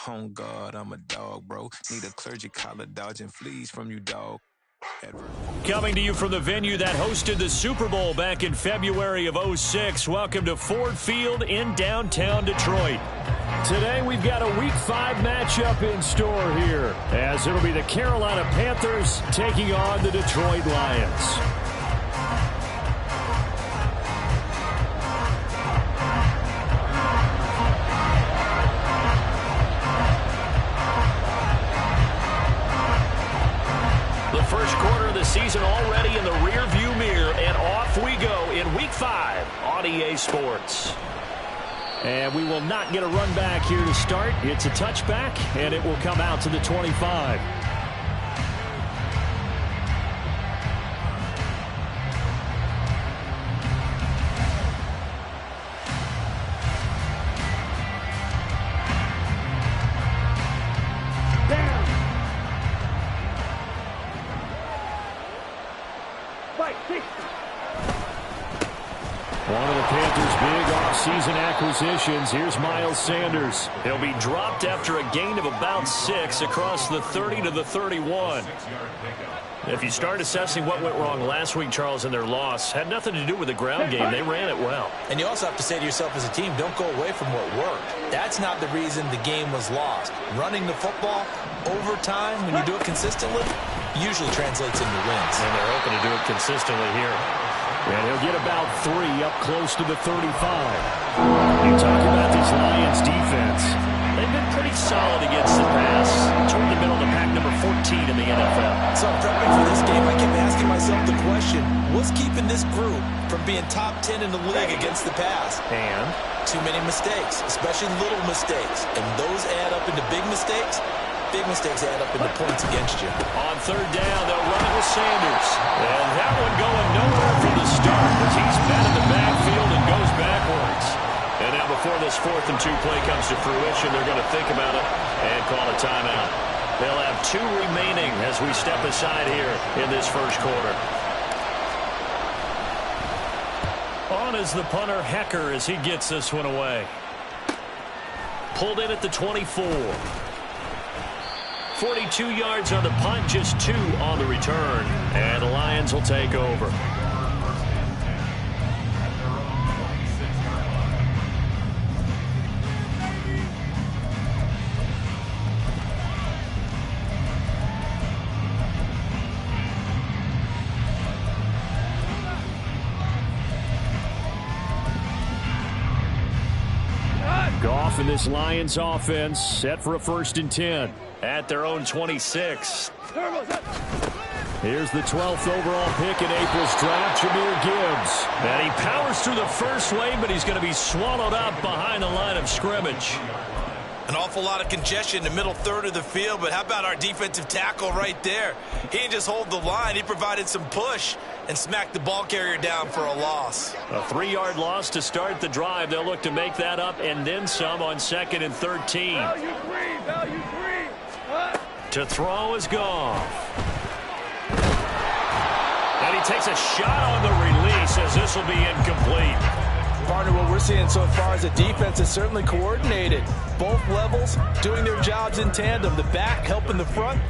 On God, I'm a dog, bro. Need a clergy collar dodging fleas from you, dog. Coming to you from the venue that hosted the Super Bowl back in February of '06. Welcome to Ford Field in downtown Detroit. Today we've got a Week 5 matchup in store here, as it'll be the Carolina Panthers taking on the Detroit Lions. The first quarter of the season already in the rear-view mirror, and off we go in Week 5 on EA Sports. And we will not get a run back here to start. It's a touchback, and it will come out to the 25. One of the Panthers' big off-season acquisitions. Here's Miles Sanders. He'll be dropped after a gain of about 6 across the 30 to the 31. If you start assessing what went wrong last week, Charles, in their loss, had nothing to do with the ground game. They ran it well. And you also have to say to yourself as a team, don't go away from what worked. That's not the reason the game was lost. Running the football over time, when you do it consistently, usually translates into wins. And they're hoping to do it consistently here. And he'll get about 3 up close to the 35. You talk about this Lions defense. They've been pretty solid against the pass. Toward the middle of the pack, number 14 in the NFL. So I'm prepping for this game. I kept asking myself the question, what's keeping this group from being top 10 in the league against the pass? And? Too many mistakes, especially little mistakes. And those add up into big mistakes. Big mistakes add up into points against you. On third down, they'll run it with Sanders. And that one going nowhere from the start as he's met in the backfield and goes backwards. And now before this 4th and 2 play comes to fruition, they're going to think about it and call a timeout. They'll have 2 remaining as we step aside here in this first quarter. On is the punter, Hecker, as he gets this one away. Pulled in at the 24. 42 yards on the punt, just 2 on the return. And the Lions will take over. Goff and this Lions offense set for a 1st and 10 at their own 26. Here's the 12th overall pick in April's draft, Jahmyr Gibbs. And he powers through the first wave, but he's going to be swallowed up behind the line of scrimmage. An awful lot of congestion in the middle third of the field, but how about our defensive tackle right there? He didn't just hold the line, he provided some push and smacked the ball carrier down for a loss. A 3-yard loss to start the drive. They'll look to make that up and then some on 2nd and 13. To throw is Goff. And he takes a shot on the release as this will be incomplete. Partner, what we're seeing so far is the defense is certainly coordinated. Both levels doing their jobs in tandem. The back helping the front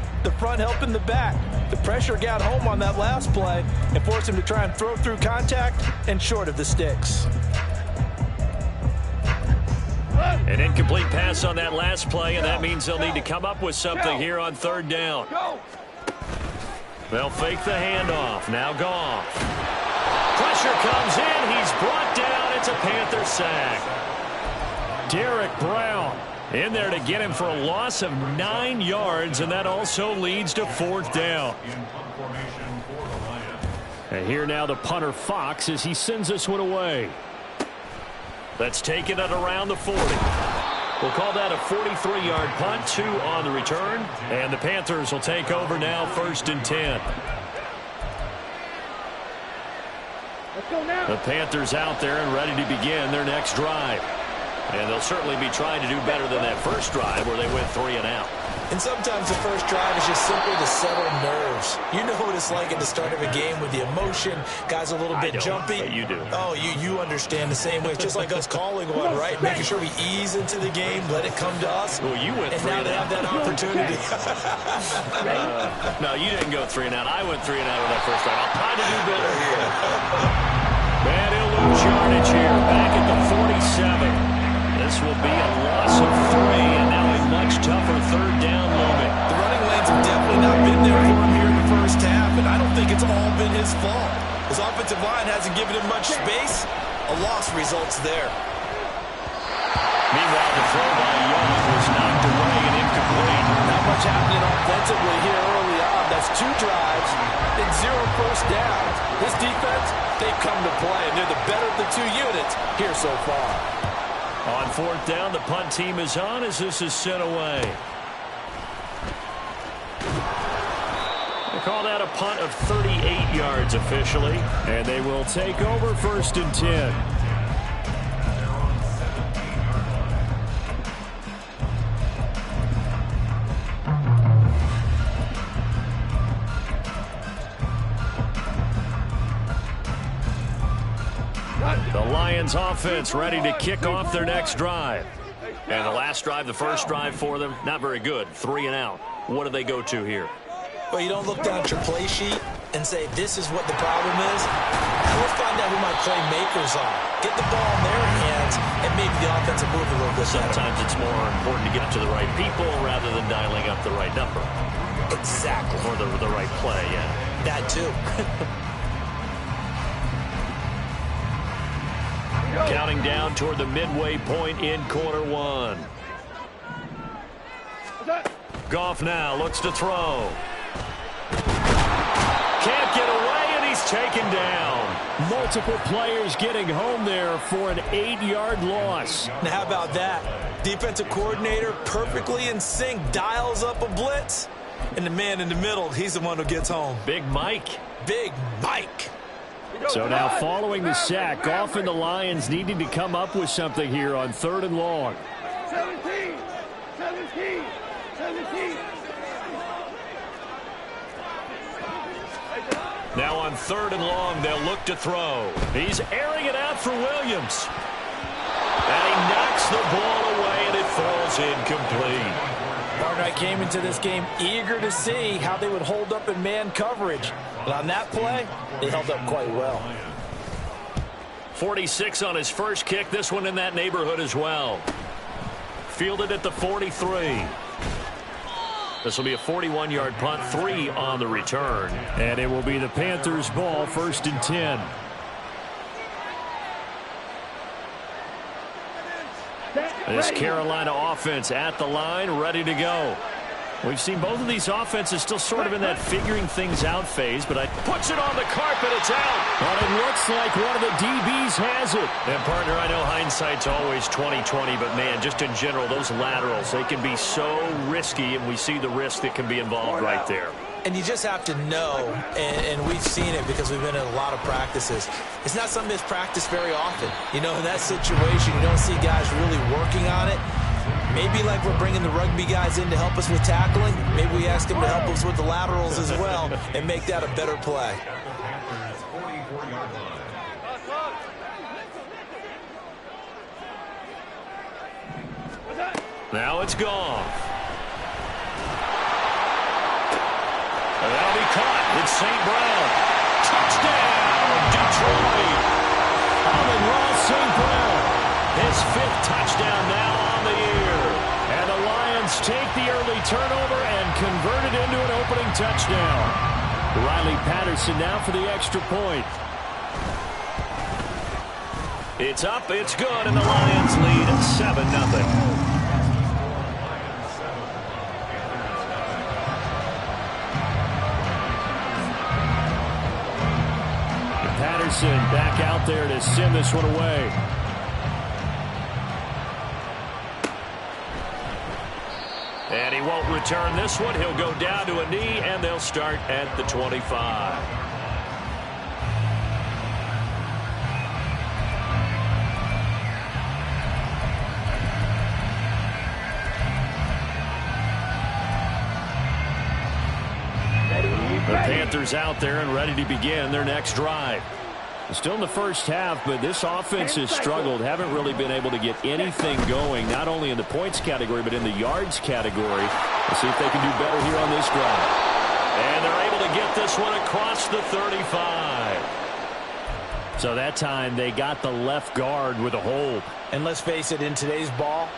helping the back. The pressure got home on that last play and forced him to try and throw through contact and short of the sticks. An incomplete pass on that last play, and that means they'll need to come up with something here on 3rd down. They'll fake the handoff. Now Goff. Pressure comes in. He's brought down. It's a Panther sack. Derek Brown in there to get him for a loss of 9 yards, and that also leads to 4th down. And here now the punter, Fox, as he sends this one away. That's taken it around the 40. We'll call that a 43-yard punt, 2 on the return. And the Panthers will take over now, 1st and 10. Let's go now. The Panthers out there and ready to begin their next drive. And they'll certainly be trying to do better than that first drive where they went 3 and out. And sometimes the first drive is just simply to settle nerves. You know what it's like at the start of a game with the emotion. Guys are a little bit jumpy. But you do. Oh, you understand the same way. It's just like us calling one, right? Making sure we ease into the game, let it come to us. Well, you went 3 and out. And now they have that opportunity. No, you didn't go 3 and out. I went 3 and out of that first drive. I'll try to do better here. Man, he'll lose yardage here. Back at the 47. This will be a loss of 3, and now a much tougher third down moment. The running lanes have definitely not been there for him here in the first half, and I don't think it's all been his fault. His offensive line hasn't given him much space. A loss results there. Meanwhile, the throw by Young was knocked away and incomplete. Not much happening offensively here early on. That's 2 drives and 0 first downs. This defense, they've come to play, and they're the better of the 2 units here so far. On 4th down, the punt team is on as this is sent away. They call that a punt of 38 yards officially, and they will take over 1st and 10. The Lions offense ready to kick off their next drive. And the last drive, the first drive for them, not very good. 3 and out. What do they go to here? Well, you don't look down at your play sheet and say, this is what the problem is. Let's find out who my playmakers are. Get the ball in their hands and maybe the offensive move a little bit better. Sometimes it's more important to get it to the right people rather than dialing up the right number. Exactly. Or the right play, yeah. That too. Counting down toward the midway point in quarter 1. Goff now looks to throw. Can't get away, and he's taken down. Multiple players getting home there for an 8-yard loss. Now, how about that? Defensive coordinator perfectly in sync, dials up a blitz, and the man in the middle, he's the one who gets home. Big Mike. Big Mike. So now following the sack, Goff and the Lions needing to come up with something here on 3rd and long. 17. Now on 3rd and long, they'll look to throw. He's airing it out for Williams. And he knocks the ball away, and it falls incomplete. Partner, I came into this game eager to see how they would hold up in man coverage. But on that play, they held up quite well. 46 on his first kick. This one in that neighborhood as well. Fielded at the 43. This will be a 41-yard punt, 3 on the return. And it will be the Panthers' ball, 1st and 10. This Carolina offense at the line, ready to go. We've seen both of these offenses still sort of in that figuring things out phase, but I puts it on the carpet, it's out. But it looks like one of the DBs has it. And partner, I know hindsight's always 20/20, but man, just in general, those laterals, they can be so risky, and we see the risk that can be involved right there. And you just have to know, and we've seen it because we've been in a lot of practices. It's not something that's practiced very often. You know, in that situation, you don't see guys really working on it. Maybe like we're bringing the rugby guys in to help us with tackling. Maybe we ask them to help us with the laterals as well and make that a better play. Now it's gone. And that'll be caught. It's St. Brown. Touchdown, Detroit. Amon-Ra St. Brown. His 5th touchdown now on the year. And the Lions take the early turnover and convert it into an opening touchdown. Riley Patterson now for the extra point. It's up, it's good, and the Lions lead 7-0. Patterson back out there to send this one away. And he won't return this one. He'll go down to a knee, and they'll start at the 25. Panthers out there and ready to begin their next drive. Still in the first half, but this offense has struggled. Haven't really been able to get anything going, not only in the points category, but in the yards category. Let's see if they can do better here on this drive. And they're able to get this one across the 35. So that time they got the left guard with a hold. And let's face it, in today's ball,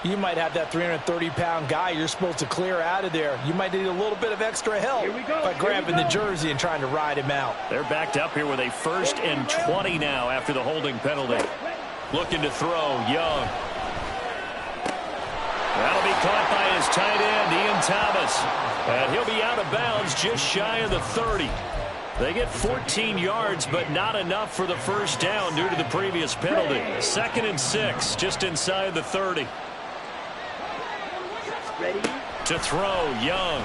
you might have that 330-pound guy you're supposed to clear out of there. You might need a little bit of extra help by grabbing the jersey and trying to ride him out. They're backed up here with a 1st and 20 now after the holding penalty. Looking to throw, Young. That'll be caught by his tight end, Ian Thomas. And he'll be out of bounds just shy of the 30. They get 14 yards, but not enough for the first down due to the previous penalty. 2nd and 6, just inside the 30. Ready? To throw, Young.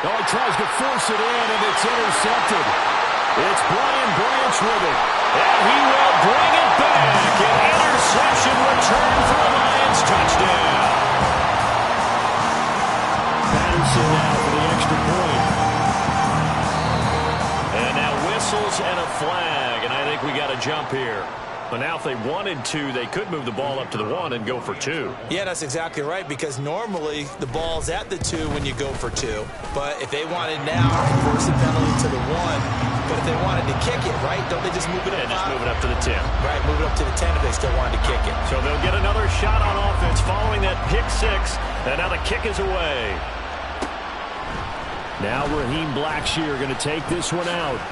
Oh, he tries to force it in, and it's intercepted. It's Brian Branch with it. And he will bring it back. An interception return for the Lions. Touchdown. Patterson now for the extra point. And now whistles and a flag, and I think we got a jump here. But now if they wanted to, they could move the ball up to the 1 and go for 2. Yeah, that's exactly right, because normally the ball's at the 2 when you go for 2. But if they wanted now, force the penalty to the 1. But if they wanted to kick it, right, don't they just move it up? Yeah, just move it up to the 10. Right, move it up to the 10 if they still wanted to kick it. So they'll get another shot on offense following that pick 6. And now the kick is away. Now Raheem Blackshear going to take this one out.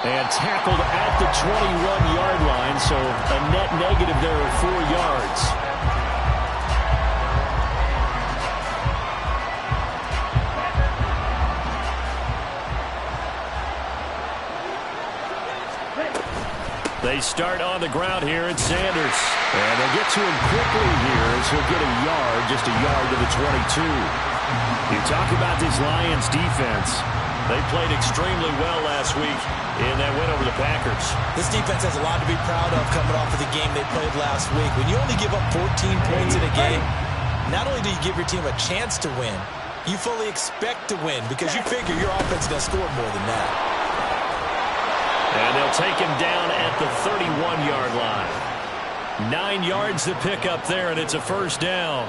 And tackled at the 21-yard line, so a net negative there of 4 yards. They start on the ground here at Sanders. And they'll get to him quickly here as he'll get a yard, just a yard to the 22. You talk about this Lions defense. They played extremely well last week in that win over the Packers. This defense has a lot to be proud of coming off of the game they played last week. When you only give up 14 points in a game, not only do you give your team a chance to win, you fully expect to win because you figure your offense is going to score more than that. And they'll take him down at the 31-yard line. 9 yards to pick up there, and it's a first down.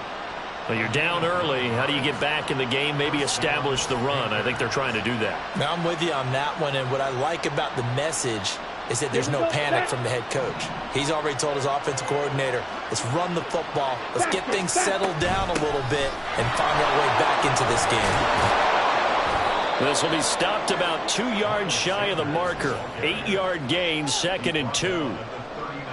Well, you're down early. How do you get back in the game, maybe establish the run? I think they're trying to do that. Now, I'm with you on that one, and what I like about the message is that there's no panic from the head coach. He's already told his offensive coordinator, let's run the football, let's get things settled down a little bit and find our way back into this game. This will be stopped about 2 yards shy of the marker. 8-yard gain, 2nd and 2.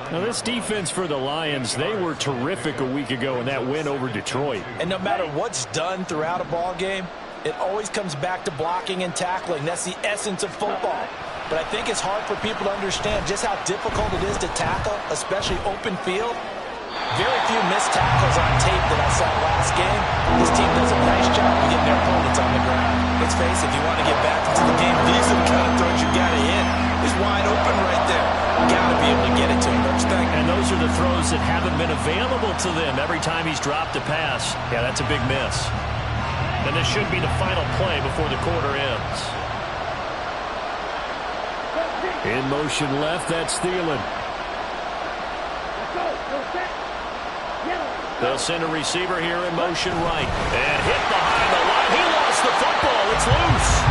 Now, this defense for the Lions, they were terrific a week ago in that win over Detroit. And no matter what's done throughout a ball game, it always comes back to blocking and tackling. That's the essence of football. But I think it's hard for people to understand just how difficult it is to tackle, especially open field. Very few missed tackles on tape that I saw last game. This team does a nice job of getting their opponents on the ground. Let's face it, if you want to get back into the game, these are the kind of throws you got to hit. It's wide open right there. Got to be able to get it to him, don't you think? And those are the throws that haven't been available to them every time he's dropped a pass. Yeah, that's a big miss. And this should be the final play before the quarter ends. In motion left, that's Thielen. They'll send a receiver here in motion right. And hit behind the line. He lost the football. It's loose.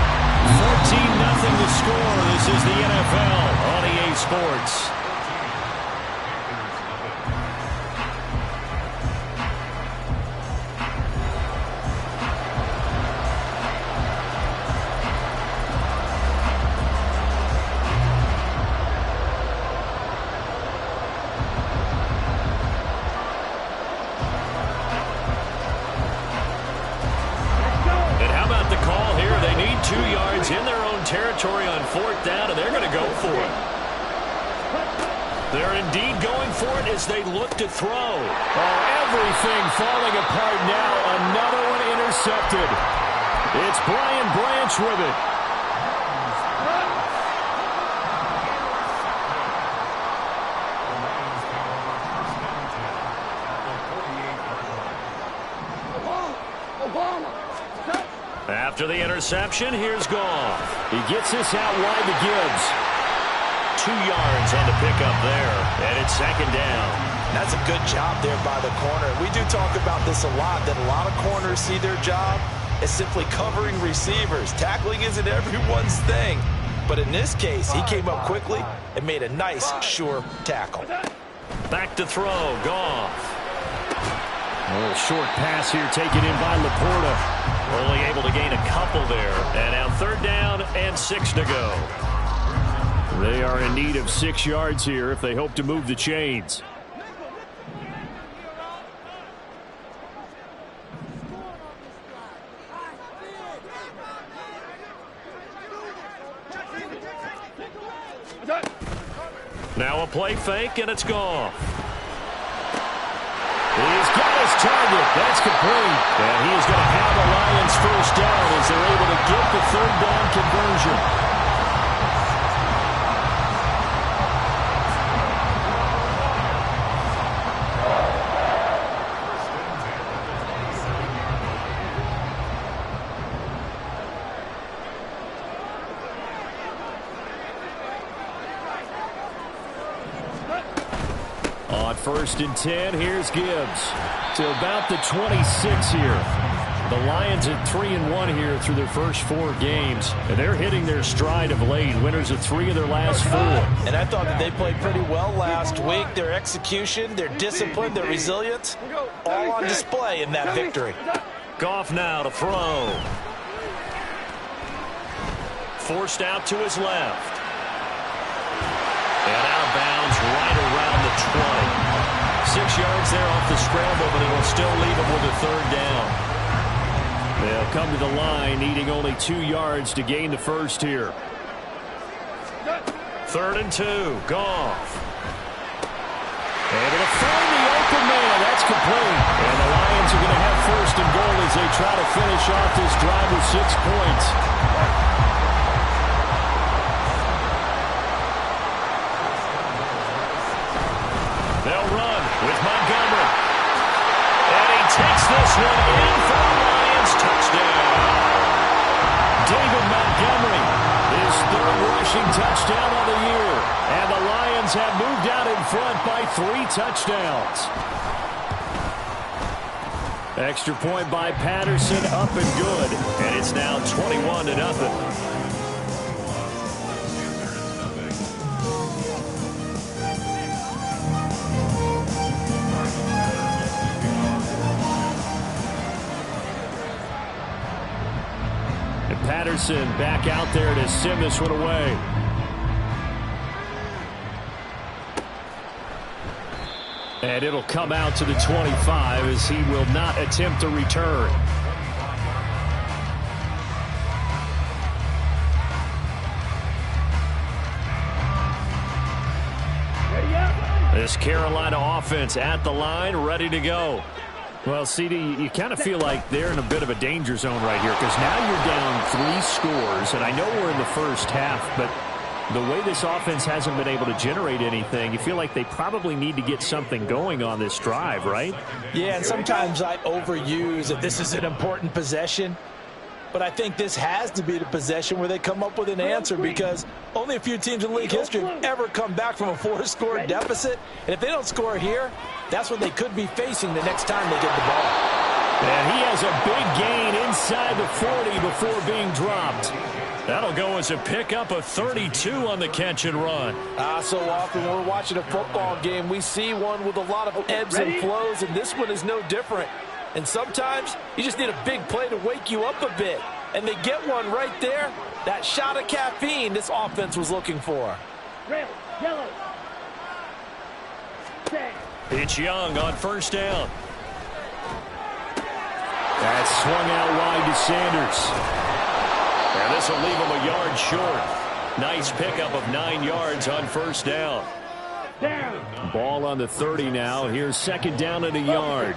14-0 to score. This is the NFL on EA Sports. In their own territory on 4th down, and they're going to go for it. They're indeed going for it as they look to throw. Oh, everything falling apart now. Another one intercepted. It's Brian Branch with it. After the interception, here's Goff. He gets this out wide to Gibbs. 2 yards on the pickup there, and it's second down. That's a good job there by the corner. We do talk about this a lot, that a lot of corners see their job as simply covering receivers. Tackling isn't everyone's thing. But in this case, he came up quickly and made a nice, sure tackle. Back to throw, Goff. A little short pass here taken in by Laporta. Only able to gain a couple there. And now 3rd down and 6 to go. They are in need of 6 yards here if they hope to move the chains. Now a play fake, and it's Goff. He's got his target. That's complete. And he is going to have the Lions first down as they're able to get the 3rd down conversion. On 1st and 10, here's Gibbs to about the 26 here. The Lions at 3-1 here through their first 4 games. And they're hitting their stride of late. Winners of 3 of their last 4. And I thought that they played pretty well last week. Their execution, their discipline, their resilience, all on display in that victory. Goff now to throw. Forced out to his left. And out of bounds right around the 20. 6 yards there off the scramble, but it will still leave him with a 3rd down. They'll come to the line, needing only 2 yards to gain the first here. 3rd and 2, Goff. Able to find the open man. That's complete. And the Lions are going to have 1st and goal as they try to finish off this drive with 6 points. They'll run with Montgomery. And he takes this one in for the Lions. Touchdown. David Montgomery, his 3rd rushing touchdown of the year. And the Lions have moved out in front by 3 touchdowns. Extra point by Patterson, up and good. And it's now 21-0. Patterson back out there to send this one away. And it'll come out to the 25 as he will not attempt a return. This Carolina offense at the line, ready to go. Well, CD, you kind of feel like they're in a bit of a danger zone right here because now you're down 3 scores, and I know we're in the first half, but the way this offense hasn't been able to generate anything, you feel like they probably need to get something going on this drive, right? Yeah, and sometimes I overuse that this is an important possession, but I think this has to be the possession where they come up with an answer because only a few teams in league history have ever come back from a 4-score deficit, and if they don't score here, that's what they could be facing the next time they get the ball. And he has a big gain inside the 40 before being dropped. That'll go as a pickup of 32 on the catch and run. So often when we're watching a football game, we see one with a lot of ebbs and flows, and this one is no different. And sometimes you just need a big play to wake you up a bit. And they get one right there. That shot of caffeine this offense was looking for. Red, yellow. It's Young on 1st down. That's swung out wide to Sanders. And this will leave him a yard short. Nice pickup of 9 yards on 1st down. Down. Ball on the 30 now. Here's 2nd down and a yard.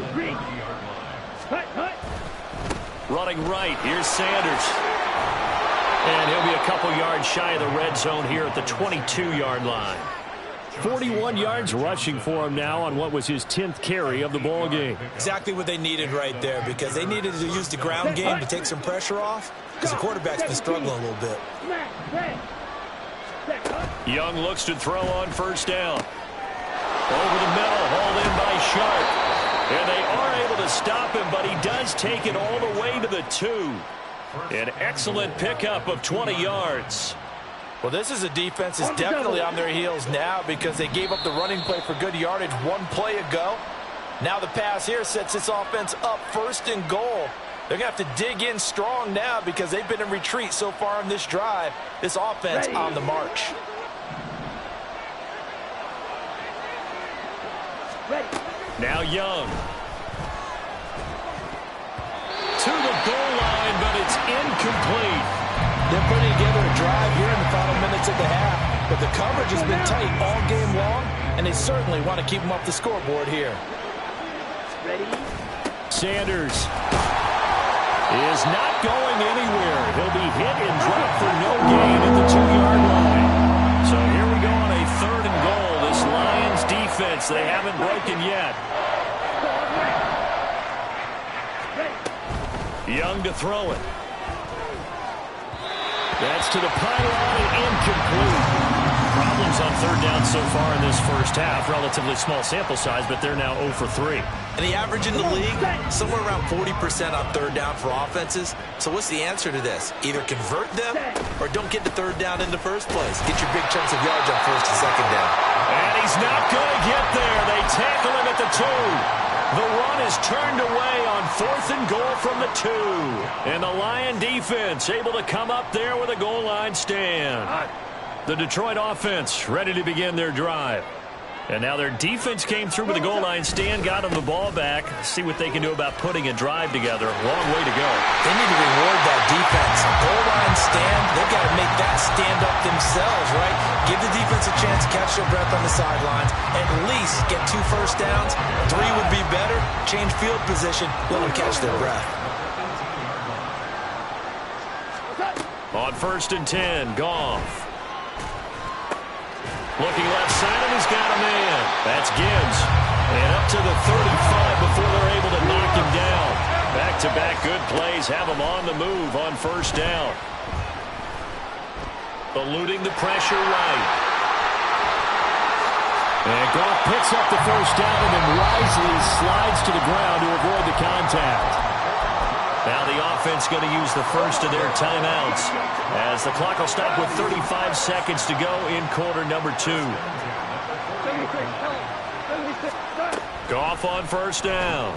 Running right. Here's Sanders. And he'll be a couple yards shy of the red zone here at the 22-yard line. 41 yards rushing for him now on what was his 10th carry of the ball game. Exactly what they needed right there because they needed to use the ground game to take some pressure off. because the quarterback's been struggling a little bit. Young looks to throw on first down. Over the middle, hauled in by Sharp. And they are able to stop him, but he does take it all the way to the 2. An excellent pickup of 20 yards. Well, this is a defense that's definitely on their heels now because they gave up the running play for good yardage one play ago. Now the pass here sets this offense up 1st and goal. They're going to have to dig in strong now because they've been in retreat so far in this drive. This offense on the march. Now Young. To the goal line, but it's incomplete. They're putting together a drive here in the final minutes of the half, but the coverage has been tight all game long, and they certainly want to keep them off the scoreboard here. Sanders is not going anywhere. He'll be hit and dropped for no gain at the 2-yard line. So here we go on a 3rd and goal. This Lions defense, they haven't broken yet. Young to throw it. That's to the pylon and incomplete. Problems on 3rd down so far in this first half. Relatively small sample size, but they're now 0 for 3. And the average in the league, somewhere around 40% on 3rd down for offenses. So what's the answer to this? Either convert them or don't get the 3rd down in the first place. Get your big chunks of yards on 1st and 2nd down. And he's not going to get there. They tackle him at the 2. The run is turned away on 4th and goal from the 2. And the Lion defense able to come up there with a goal line stand. The Detroit offense ready to begin their drive. And now their defense came through with a goal line stand, got them the ball back. See what they can do about putting a drive together. Long way to go. They need to reward that defense. Goal line stand, they've got to make that stand up themselves, right? Give the defense a chance to catch their breath on the sidelines. At least get 2 first downs. 3 would be better. Change field position. Let them catch their breath. On 1st and 10, Goff. Looking left side, and he's got a man. That's Gibbs. And up to the 35 before they're able to knock him down. Back-to-back good plays have him on the move on 1st down. Eluding the pressure right. And Goff picks up the 1st down and then wisely slides to the ground to avoid the contact. Now the offense going to use the first of their timeouts as the clock will stop with 35 seconds to go in quarter number 2. Goff on 1st down.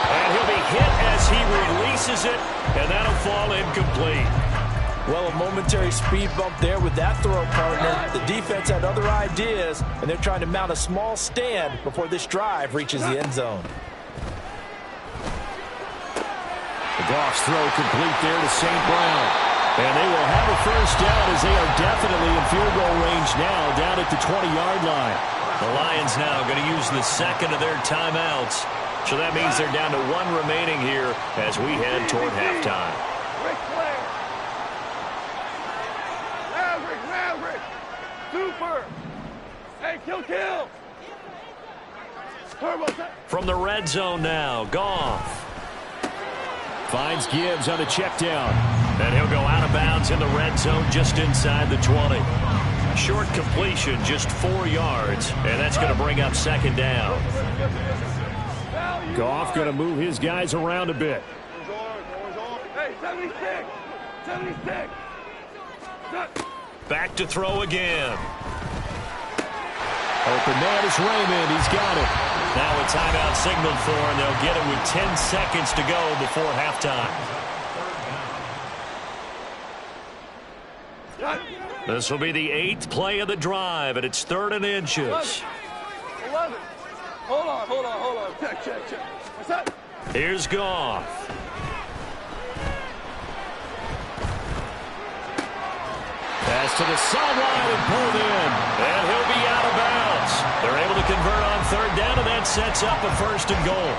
And he'll be hit as he releases it, and that'll fall incomplete. Well, a momentary speed bump there with that throw, partner. The defense had other ideas, and they're trying to mount a small stand before this drive reaches the end zone. The Goff's throw complete there to St. Brown. And they will have a 1st down as they are definitely in field goal range now down at the 20-yard line. The Lions now going to use the 2nd of their timeouts. So that means they're down to 1 remaining here as we head toward halftime. Super! Hey, kill! From the red zone now, Goff. Finds Gibbs on a check down. And he'll go out of bounds in the red zone just inside the 20. Short completion, just 4 yards. And that's going to bring up 2nd down. Goff going to move his guys around a bit. Hey, 76! 76! Back to throw again. Open man is Raymond. He's got it. Now a timeout signaled for, and they'll get it with 10 seconds to go before halftime. This will be the 8th play of the drive, and it's 3rd and inches. 11. Hold on. Check. What's that? Here's Goff. Pass to the sideline and pulled in. And he'll be out of bounds. They're able to convert on 3rd down, and that sets up a 1st and goal.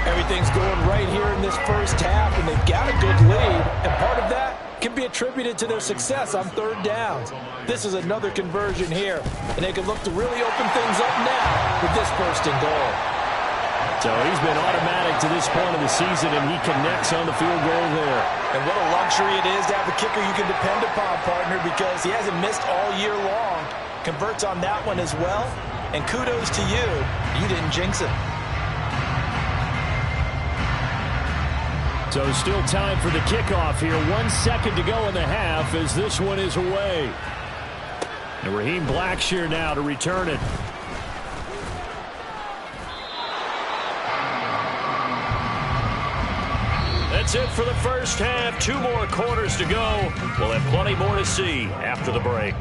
Everything's going right here in this first half, and they've got a good lead. And part of that can be attributed to their success on third downs. This is another conversion here, and they can look to really open things up now with this first and goal. So he's been automatic to this point of the season, and he connects on the field goal there. And what a luxury it is to have a kicker you can depend upon, partner, because he hasn't missed all year long. Converts on that one as well, and kudos to you. You didn't jinx it. So still time for the kickoff here. 1 second to go in the half as this one is away. And Raheem Blackshear now to return it. That's it for the first half. 2 more quarters to go. We'll have plenty more to see after the break.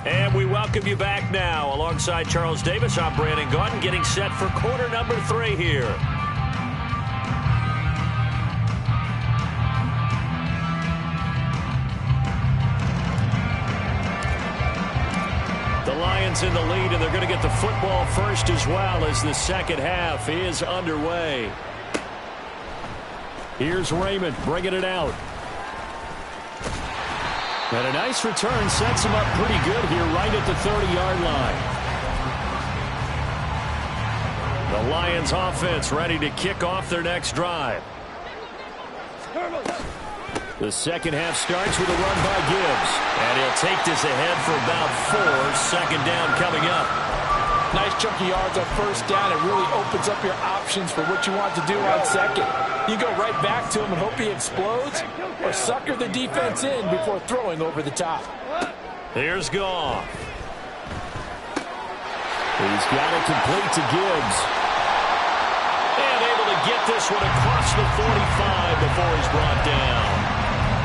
And we welcome you back now. Alongside Charles Davis, I'm Brandon Gaudin, getting set for quarter number 3 here. The Lions in the lead, and they're going to get the football first as well as the second half is underway. Here's Raymond bringing it out. And a nice return sets him up pretty good here right at the 30-yard line. The Lions offense ready to kick off their next drive. The second half starts with a run by Gibbs. And he'll take this ahead for about 4. Second down coming up. Nice chunky yards on first down. It really opens up your options for what you want to do on second. You go right back to him and hope he explodes, or sucker the defense in before throwing over the top. Here's Goff. He's got it complete to Gibbs. And able to get this one across the 45 before he's brought down.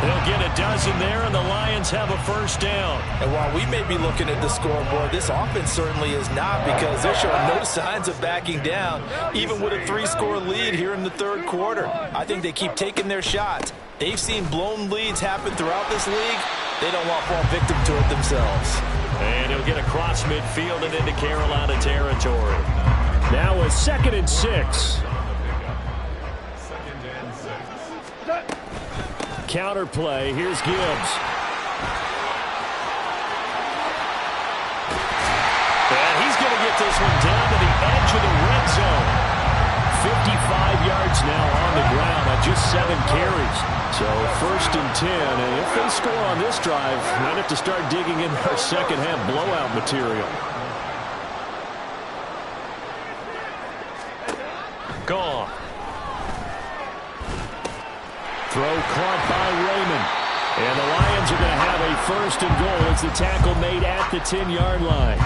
They'll get a dozen there, and the Lions have a first down. And while we may be looking at the scoreboard, this offense certainly is not, because they're showing no signs of backing down, even with a 3-score lead here in the third quarter. I think they keep taking their shots. They've seen blown leads happen throughout this league. They don't want to fall victim to it themselves. And he'll get across midfield and into Carolina territory. Now a 2nd and 6. Counter play. Here's Gibbs. And he's going to get this one down to the edge of the red zone. 55 yards now on the ground on just 7 carries. So 1st and 10. And if they score on this drive, they'll have to start digging in their second half blowout material. Gone. Throw caught by Raymond. And the Lions are going to have a 1st and goal as the tackle made at the 10-yard line.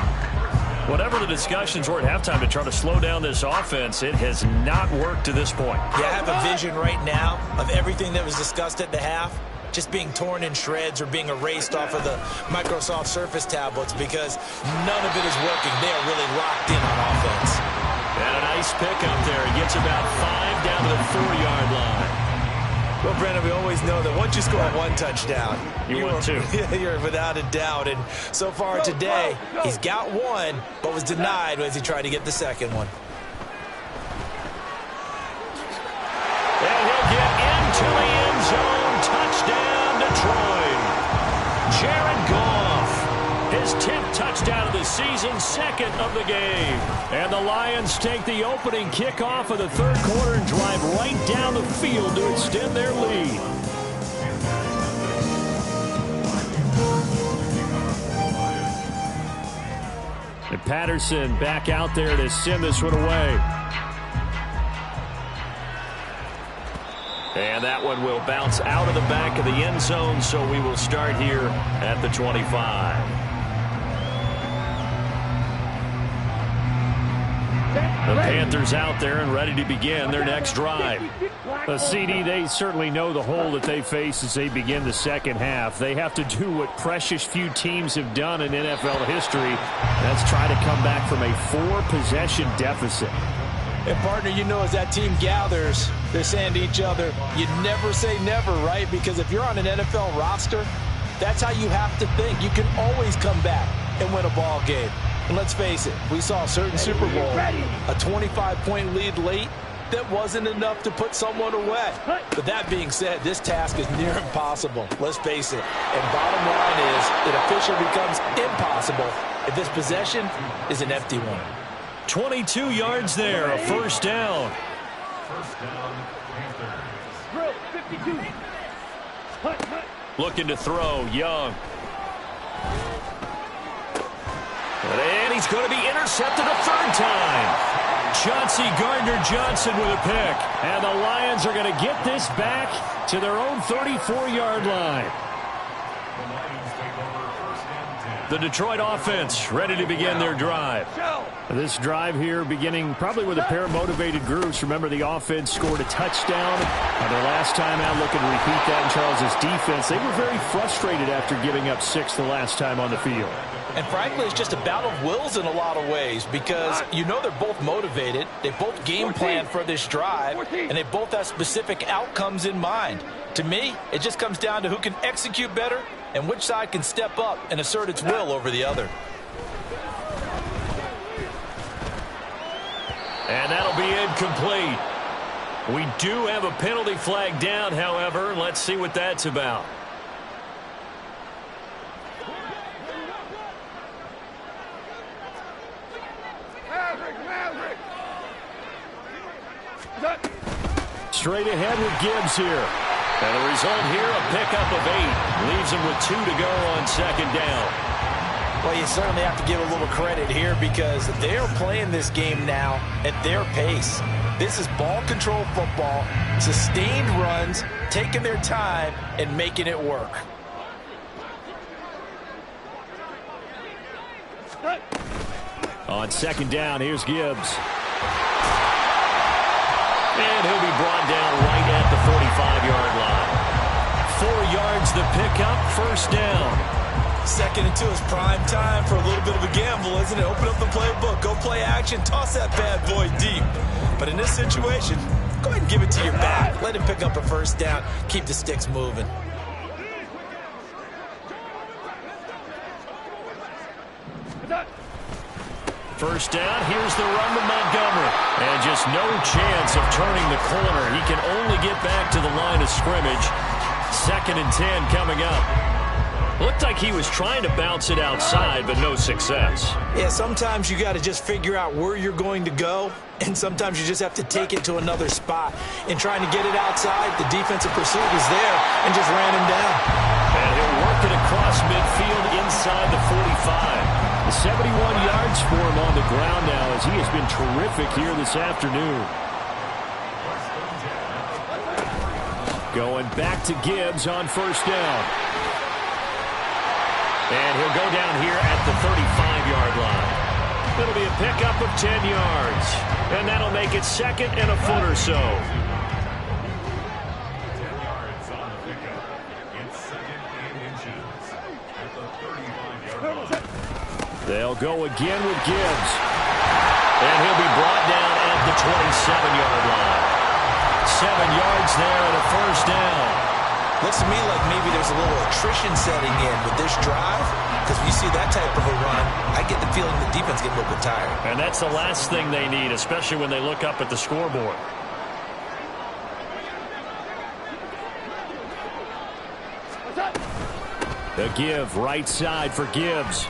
Whatever the discussions were at halftime to try to slow down this offense, it has not worked to this point. Yeah, I have a vision right now of everything that was discussed at the half just being torn in shreds or being erased off of the Microsoft Surface tablets, because none of it is working. They are really locked in on offense. And a nice pick up there. He gets about 5 down to the 4-yard line. Well, Brandon, we always know that once you score 1 touchdown, you want 2. You're without a doubt. And so far today, he's got 1, but was denied as he tried to get the second one. And he'll get into the end zone. Touchdown, Detroit. Jared Goff. His 10th touchdown of the season, 2nd of the game. And the Lions take the opening kickoff of the third quarter and drive right down the field to extend their lead. And Patterson back out there to send this one away. And that one will bounce out of the back of the end zone, so we will start here at the 25. The Panthers out there and ready to begin their next drive. CD, they certainly know the hole that they face as they begin the second half. They have to do what precious few teams have done in NFL history. That's try to come back from a 4-possession deficit. And, partner, you know, as that team gathers, they're saying to each other, you never say never, right? Because if you're on an NFL roster, that's how you have to think. You can always come back and win a ball game. And let's face it, we saw a certain Super Bowl, a 25-point lead late, that wasn't enough to put someone away. But that being said, this task is near impossible. Let's face it. And bottom line is, it officially becomes impossible if this possession is an empty one. 22 yards there, a first down. Drill, 52. Looking to throw, Young. And he's going to be intercepted a third time. Chauncey Gardner-Johnson with a pick. And the Lions are going to get this back to their own 34-yard line. The Detroit offense ready to begin their drive. This drive here beginning probably with a pair of motivated groups. Remember, the offense scored a touchdown their last time out. Looking to repeat that in Charles's defense. They were very frustrated after giving up 6 the last time on the field. And frankly, it's just a battle of wills in a lot of ways because you know they're both motivated. They both game plan for this drive, and they both have specific outcomes in mind. To me, it just comes down to who can execute better and which side can step up and assert its will over the other. And that'll be incomplete. We do have a penalty flag down, however. Let's see what that's about. Straight ahead with Gibbs here. And the result here, a pickup of 8. Leaves him with 2 to go on second down. Well, you certainly have to give a little credit here because they're playing this game now at their pace. This is ball control football, sustained runs, taking their time and making it work. On second down, here's Gibbs. And he'll be brought down right at the 45-yard line. 4 yards the pickup, first down. Second and 2 is prime time for a little bit of a gamble, isn't it? Open up the playbook, go play action, toss that bad boy deep. But in this situation, go ahead and give it to your back. Let him pick up a first down, keep the sticks moving. First down, here's the run to Montgomery. And just no chance of turning the corner. He can only get back to the line of scrimmage. 2nd and 10 coming up. Looked like he was trying to bounce it outside, but no success. Yeah, sometimes you got to just figure out where you're going to go, and sometimes you just have to take it to another spot. In trying to get it outside, the defensive pursuit was there and just ran him down. And he'll work it across midfield inside the 45. 71 yards for him on the ground now as he has been terrific here this afternoon. Going back to Gibbs on first down. And he'll go down here at the 35-yard line. It'll be a pickup of 10 yards. And that'll make it 2nd and a foot or so. They'll go again with Gibbs. And he'll be brought down at the 27-yard line. 7 yards there and a first down. Looks to me like maybe there's a little attrition setting in with this drive, because when you see that type of a run, I get the feeling the defense gets a little bit tired. And that's the last thing they need, especially when they look up at the scoreboard. The give, right side for Gibbs.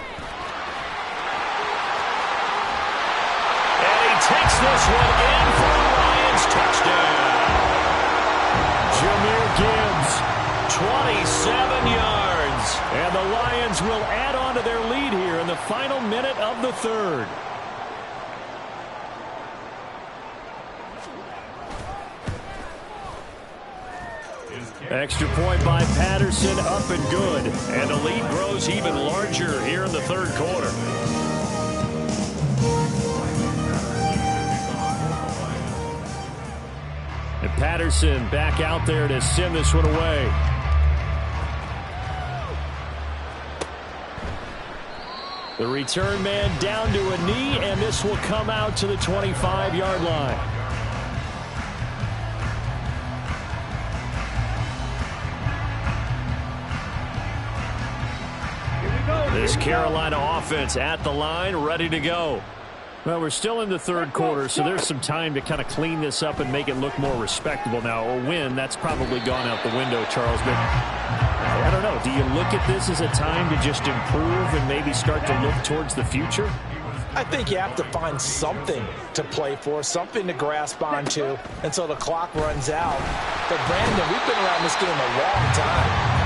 And he takes this one in for a Lions touchdown. Jahmyr Gibbs, 27 yards. And the Lions will add on to their lead here in the final minute of the third. Extra point by Patterson, up and good. And the lead grows even larger here in the third quarter. And Patterson back out there to send this one away. The return man down to a knee, and this will come out to the 25-yard line. this Carolina offense at the line, ready to go. Well, we're still in the third quarter, so there's some time to kind of clean this up and make it look more respectable now. A win, that's probably gone out the window, Charles. But I don't know. Do you look at this as a time to just improve and maybe start to look towards the future? I think you have to find something to play for, something to grasp onto until the clock runs out. But, Brandon, we've been around this game a long time.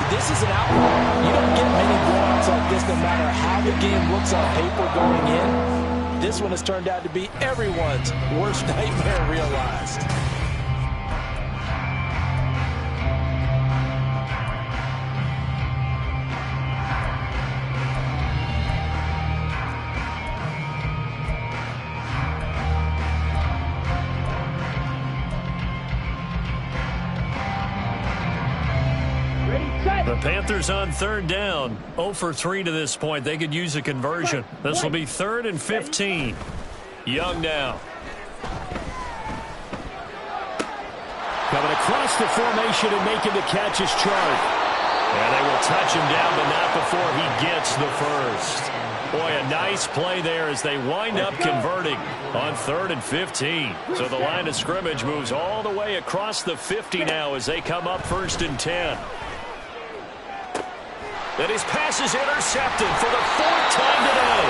This is an outlier. You don't get many blowouts like this no matter how the game looks on paper going in. This one has turned out to be everyone's worst nightmare realized. The Panthers on third down. 0 for 3 to this point. They could use a conversion. This will be 3rd and 15. Young now. Coming across the formation and making the catch is Chark. And they will touch him down, but not before he gets the first. Boy, a nice play there as they wind up converting on 3rd and 15. So the line of scrimmage moves all the way across the 50 now as they come up 1st and 10. And his pass is intercepted for the 4th time today.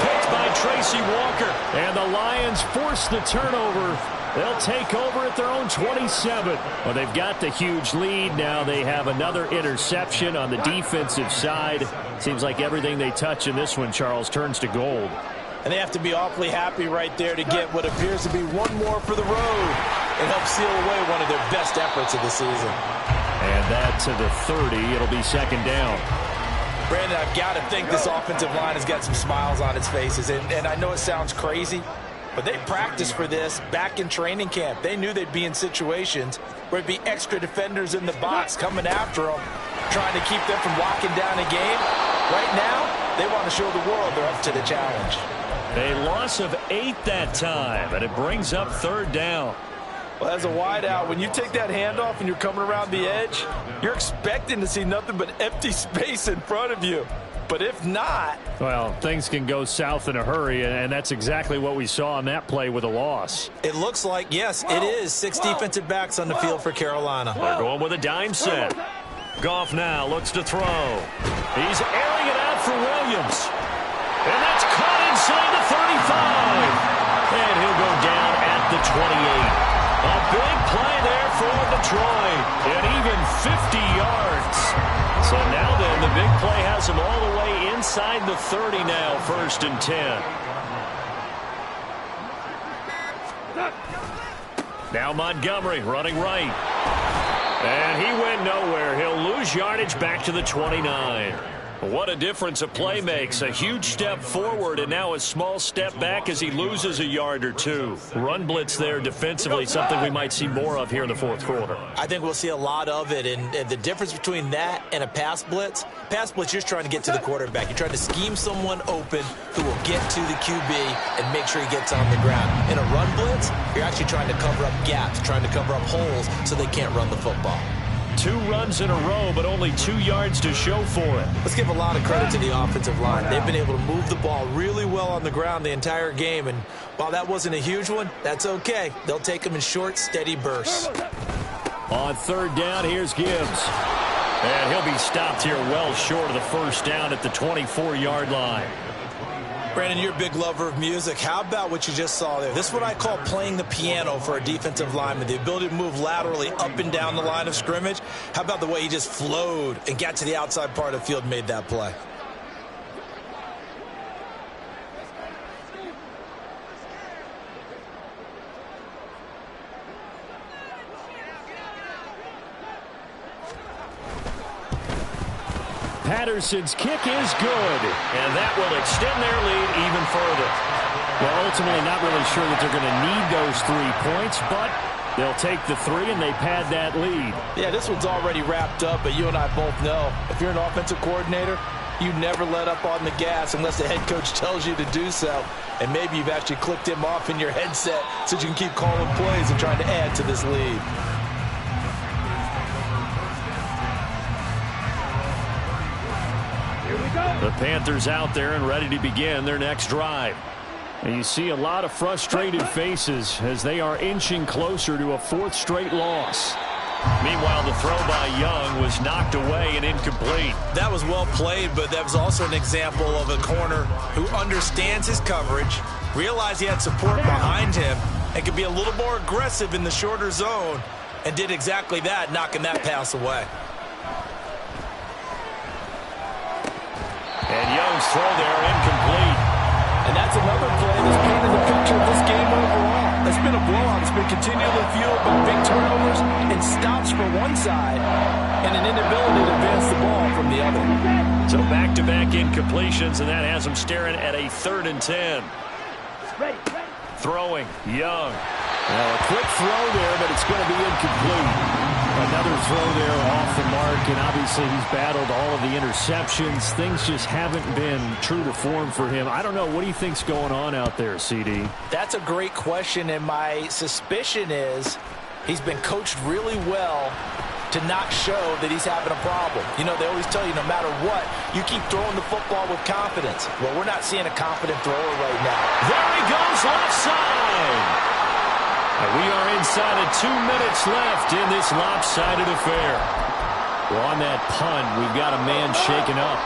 Picked by Tracy Walker. And the Lions force the turnover. They'll take over at their own 27. Well, they've got the huge lead. Now they have another interception on the defensive side. Seems like everything they touch in this one, Charles, turns to gold. And they have to be awfully happy right there to get what appears to be one more for the road and help seal away one of their best efforts of the season. And that to the 30. It'll be 2nd down. Brandon, I've got to think this offensive line has got some smiles on its faces. And I know it sounds crazy, but they practiced for this back in training camp. They knew they'd be in situations where it'd be extra defenders in the box coming after them, trying to keep them from locking down a game. Right now, they want to show the world they're up to the challenge. A loss of 8 that time, and it brings up 3rd down. Well, as a wide out, when you take that handoff and you're coming around the edge, you're expecting to see nothing but empty space in front of you. But if not... Well, things can go south in a hurry, and that's exactly what we saw on that play with a loss. It looks like, yes, it is 6 defensive backs on the field for Carolina. They're going with a dime set. Goff now looks to throw. He's airing it out for Williams. And that's caught inside the 35. And he'll go down at the 28. A big play there for Detroit. And even 50 yards. So now then, the big play has him all the way inside the 30 now, 1st and 10. Now Montgomery running right. And he went nowhere. He'll lose yardage back to the 29. What a difference a play makes. A huge step forward and now a small step back as he loses a yard or two. Run blitz there defensively, something we might see more of here in the 4th quarter. I think we'll see a lot of it. And the difference between that and a pass blitz, you're just trying to get to the quarterback. You're trying to scheme someone open who will get to the QB and make sure he gets on the ground. In a run blitz, you're actually trying to cover up gaps, trying to cover up holes so they can't run the football. 2 runs in a row, but only 2 yards to show for it. Let's give a lot of credit to the offensive line. They've been able to move the ball really well on the ground the entire game, and while that wasn't a huge one, that's okay. They'll take them in short, steady bursts. On 3rd down, here's Gibbs. And he'll be stopped here well short of the 1st down at the 24-yard line. Brandon, you're a big lover of music. How about what you just saw there? This is what I call playing the piano for a defensive lineman, the ability to move laterally up and down the line of scrimmage. How about the way he just flowed and got to the outside part of the field and made that play? Patterson's kick is good. And that will extend their lead even further. Well, ultimately not really sure that they're going to need those 3 points, but they'll take the 3 and they pad that lead. Yeah, this one's already wrapped up, but you and I both know if you're an offensive coordinator, you never let up on the gas unless the head coach tells you to do so. And maybe you've actually clicked him off in your headset so you can keep calling plays and trying to add to this lead. Here we go. The Panthers out there and ready to begin their next drive. And you see a lot of frustrated faces as they are inching closer to a fourth straight loss. Meanwhile, the throw by Young was knocked away and incomplete. That was well played, but that was also an example of a corner who understands his coverage, realized he had support behind him, and could be a little more aggressive in the shorter zone, and did exactly that, knocking that pass away. And Young's throw there incomplete. And that's another play that's painted the picture of this game overall. It's been a blowout. It's been continually fueled by big turnovers and stops for one side and an inability to advance the ball from the other. So back-to-back incompletions, and that has them staring at a 3rd and 10. Throwing, Young. Well, a quick throw there, but it's going to be incomplete. Another throw there off the mark, and obviously he's battled all of the interceptions. Things just haven't been true to form for him. I don't know. What do you think's going on out there, CD? That's a great question, and my suspicion is he's been coached really well to not show that he's having a problem. You know, they always tell you no matter what, you keep throwing the football with confidence. Well, we're not seeing a confident thrower right now. There he goes, left side. And we are inside of 2 minutes left in this lopsided affair. Well, on that punt, we've got a man shaken up.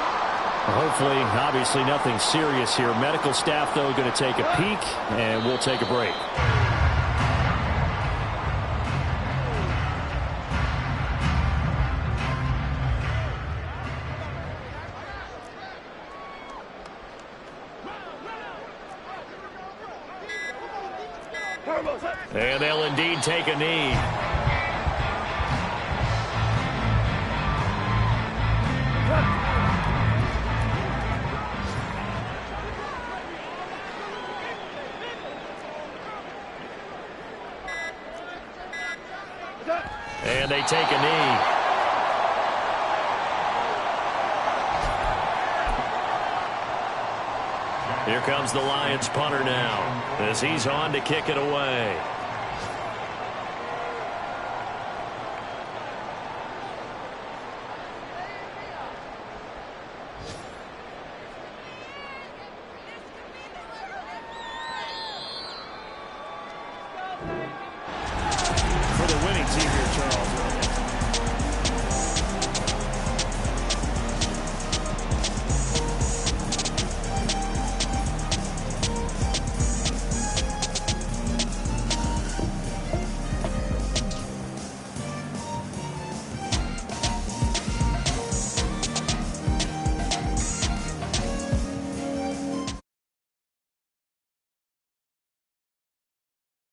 Hopefully, obviously, nothing serious here. Medical staff, though, going to take a peek, and we'll take a break. And they'll indeed take a knee. And they take a knee. Here comes the Lions punter now as he's on to kick it away. For the winning team here, Charles.